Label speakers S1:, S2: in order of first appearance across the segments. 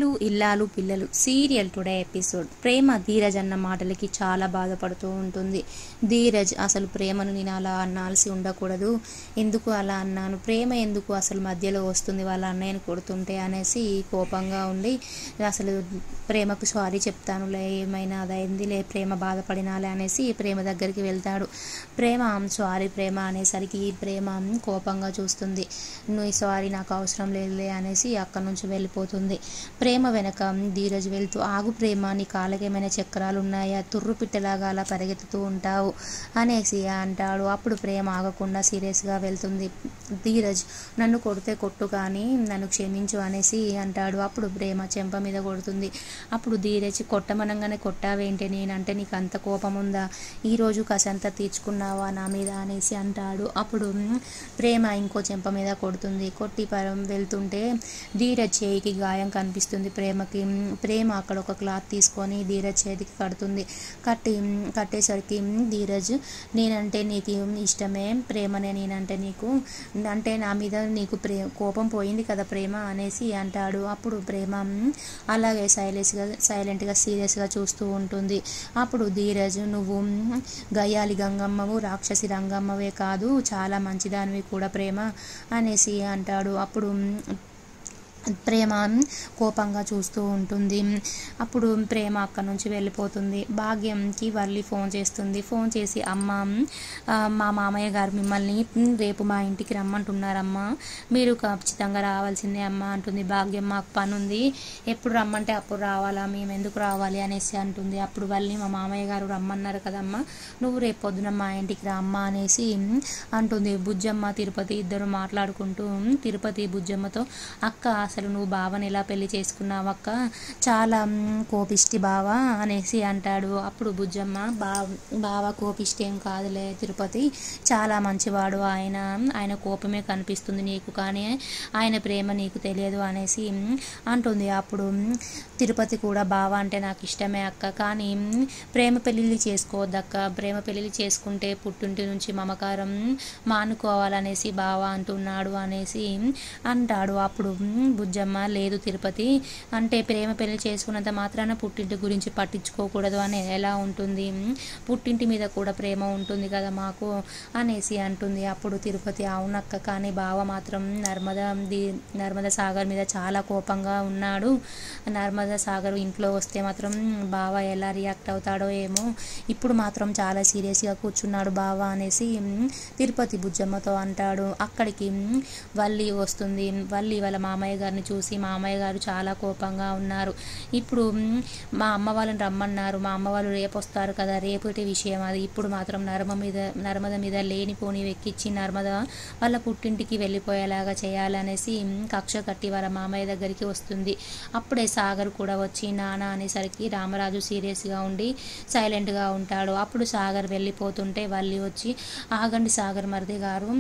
S1: ఇల్లు ఇల్లాలు పిల్లలు సీరియల్ టుడే ఎపిసోడ్. ప్రేమ ధీరజ్ అన్న మాటలకి చాలా బాధపడుతూ ఉంటుంది. ధీరజ్ అసలు ప్రేమను నేను అలా అనాల్సి ఉండకూడదు, ఎందుకు అలా అన్నాను, ప్రేమ ఎందుకు అసలు మధ్యలో వస్తుంది వాళ్ళ అన్నయ్యని కొడుతుంటే అనేసి కోపంగా ఉండి అసలు ప్రేమకు సారీ చెప్తానులే, ఏమైనా అదైందిలే, ప్రేమ బాధపడినాలే అనేసి ప్రేమ దగ్గరికి వెళ్తాడు. ప్రేమ సారీ ప్రేమ అనేసరికి ప్రేమ కోపంగా చూస్తుంది. నువ్వు సారీ నాకు అవసరం లేదులే అనేసి అక్కడి నుంచి వెళ్ళిపోతుంది. ప్రేమ వెనక ధీరజ్ వెళ్తూ, ఆగు ప్రేమ, నీ కాళ్ళకేమైనా చక్రాలు ఉన్నాయా, తుర్రు పిట్టలాగా అలా పరిగెత్తుతూ ఉంటావు అనేసి అంటాడు. అప్పుడు ప్రేమ ఆగకుండా సీరియస్గా వెళ్తుంది. ధీరజ్, నన్ను కొడితే కొట్టు కానీ నన్ను క్షమించు అనేసి అంటాడు. అప్పుడు ప్రేమ చెంప మీద కొడుతుంది. అప్పుడు ధీరజ్, కొట్టమనంగానే కొట్టావేంటి, నేనంటే నీకు అంత కోపం ఉందా, ఈరోజు కసంత తీర్చుకున్నావా నా మీద అనేసి అంటాడు. అప్పుడు ప్రేమ ఇంకో చెంప మీద కొడుతుంది. కొట్టి వెళ్తుంటే ధీరజ్ చేయికి గాయం కనిపిస్తుంది ప్రేమకి. ప్రేమ అక్కడ ఒక క్లాత్ తీసుకొని ధీరజ్ చేతికి కడుతుంది. కట్టేసరికి ధీరజ్, నేనంటే నీకు ఇష్టమే ప్రేమనే, నేనంటే నీకు అంటే నా మీద నీకు కోపం పోయింది కదా ప్రేమ అనేసి అంటాడు. అప్పుడు ప్రేమ అలాగే సైలెంట్గా సీరియస్గా చూస్తూ ఉంటుంది. అప్పుడు ధీరజ్, నువ్వు గయ్యాలి గంగమ్మవు, రాక్షసి రంగమ్మవే కాదు, చాలా మంచిదానివి కూడా ప్రేమ అనేసి అంటాడు. అప్పుడు ప్రేమ కోపంగా చూస్తూ ఉంటుంది. అప్పుడు ప్రేమ అక్కడి నుంచి వెళ్ళిపోతుంది. భాగ్యంకి వర్లి ఫోన్ చేస్తుంది. ఫోన్ చేసి, అమ్మ, మా మామయ్య గారు మిమ్మల్ని రేపు మా ఇంటికి రమ్మంటున్నారమ్మా, మీరు ఖచ్చితంగా రావాల్సిందే అమ్మ అంటుంది. భాగ్యం, మాకు పని ఉంది, ఎప్పుడు రమ్మంటే అప్పుడు రావాలా, మేము ఎందుకు రావాలి అనేసి అంటుంది. అప్పుడు వర్లి, మా మామయ్య గారు రమ్మన్నారు కదమ్మా, నువ్వు రేపు పొద్దున మా ఇంటికి రామ్మా అనేసి అంటుంది. బుజ్జమ్మ తిరుపతి ఇద్దరు మాట్లాడుకుంటూ తిరుపతి బుజ్జమ్మతో, అక్క అసలు నువ్వు బావని ఎలా పెళ్లి చేసుకున్నావక్క, చాలా కోపిష్టి బావ అనేసి అంటాడు. అప్పుడు బుజ్జమ్మ, బావ కోపిష్టి ఏం కాదులే తిరుపతి, చాలా మంచివాడు, ఆయన కోపమే కనిపిస్తుంది నీకు, కానీ ఆయన ప్రేమ నీకు తెలియదు అనేసి అంటుంది. అప్పుడు తిరుపతి కూడా, బావ అంటే నాకు ఇష్టమే అక్క, కానీ ప్రేమ పెళ్ళిళ్ళు చేసుకోవద్దక్క, ప్రేమ పెళ్ళిళ్ళు చేసుకుంటే పుట్టింటి నుంచి మమకారం మానుకోవాలనేసి బావ అంటున్నాడు అనేసి అంటాడు. అప్పుడు బుజ్జమ్మ, లేదు తిరుపతి, అంటే ప్రేమ పెళ్లి చేసుకున్నంత మాత్రాన పుట్టింటి గురించి పట్టించుకోకూడదు అని ఎలా ఉంటుంది, పుట్టింటి మీద కూడా ప్రేమ ఉంటుంది కదా మాకు అనేసి అంటుంది. అప్పుడు తిరుపతి, అవునక్క, కానీ బావ మాత్రం నర్మదా సాగర్ మీద చాలా కోపంగా ఉన్నాడు, నర్మదా సాగర్ ఇంట్లో వస్తే మాత్రం బావ ఎలా రియాక్ట్ అవుతాడో ఏమో, ఇప్పుడు మాత్రం చాలా సీరియస్గా కూర్చున్నాడు బావ అనేసి తిరుపతి బుజ్జమ్మతో అంటాడు. అక్కడికి వల్లి వస్తుంది. వల్లి వాళ్ళ మామయ్య గారిని చూసి, మామయ్య గారు చాలా కోపంగా ఉన్నారు, ఇప్పుడు మా అమ్మ వాళ్ళని రమ్మన్నారు, మా అమ్మ వాళ్ళు రేపు వస్తారు కదా, రేపటి విషయం అది, ఇప్పుడు మాత్రం నర్మద మీద లేనిపోని ఎక్కించి నర్మద వాళ్ళ పుట్టింటికి వెళ్ళిపోయేలాగా చేయాలనేసి కక్ష కట్టి వాళ్ళ మామయ్య దగ్గరికి వస్తుంది. అప్పుడే సాగర్ కూడా వచ్చి నాన్న అనేసరికి రామరాజు సీరియస్గా ఉండి సైలెంట్గా ఉంటాడు. అప్పుడు సాగర్ వెళ్ళిపోతుంటే వల్లి వచ్చి, ఆగండి సాగర్ మరిది గారు,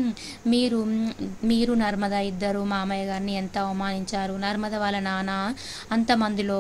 S1: మీరు నర్మద ఇద్దరు మామయ్య గారిని ఎంత అవమానించారు, నర్మద వాళ్ళ నాన్న అంతమందిలో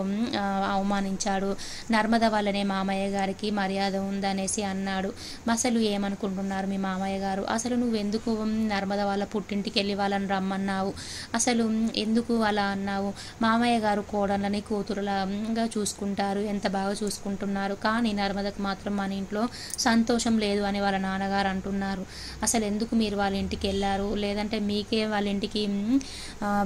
S1: అవమానించాడు, నర్మద వాళ్ళనే మామయ్య గారికి మర్యాద ఉందనేసి అన్నాడు. అసలు ఏమనుకుంటున్నారు మీ మామయ్య గారు, అసలు నువ్వెందుకు నర్మద వాళ్ళ పుట్టింటికి వెళ్ళి వాళ్ళని రమ్మన్నావు, అసలు ఎందుకు అలా అన్నావు, మామయ్య గారు కోడళ్ళని కూతురులాగా చూసుకుంటారు, ఎంత బాగా చూసుకుంటున్నారు, కానీ నర్మదకు మాత్రం మన ఇంట్లో సంతోషం లేదు అని వాళ్ళ నాన్నగారు అంటున్నారు, అసలు ఎందుకు మీరు వాళ్ళ ఇంటికి వెళ్ళారు, లేదంటే మీకే వాళ్ళ ఇంటికి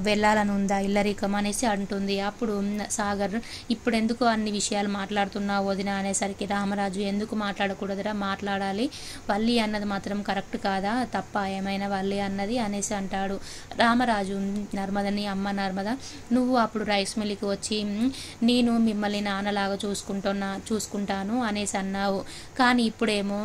S1: వెళ్ళాలని ఉందా, ఇల్లరికం అనేసి అంటుంది. అప్పుడు సాగర్, ఇప్పుడు ఎందుకు అన్ని విషయాలు మాట్లాడుతున్నావు వదిన అనేసరికి రామరాజు, ఎందుకు మాట్లాడకూడదురా, మాట్లాడాలి, వల్లి అన్నది మాత్రం కరెక్ట్ కాదా, తప్ప ఏమైనా వల్లి అన్నది అనేసి అంటాడు. రామరాజు నర్మదని, అమ్మ నర్మద, నువ్వు అప్పుడు రైస్ మిల్కి వచ్చి నేను మిమ్మల్ని నాన్నలాగా చూసుకుంటాను అనేసి అన్నావు, కానీ ఇప్పుడేమో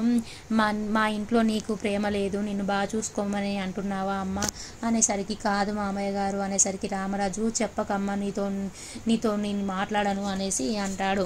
S1: మా ఇంట్లో నీకు ప్రేమ లేదు, నిన్ను బాగా చూసుకోమని అంటున్నావా అమ్మ అనేసరికి, కాదు మామయ్య గారు అనేసరికి రామరాజు, చెప్పకమ్మ, నీతో నేను మాట్లాడను అనేసి అంటాడు.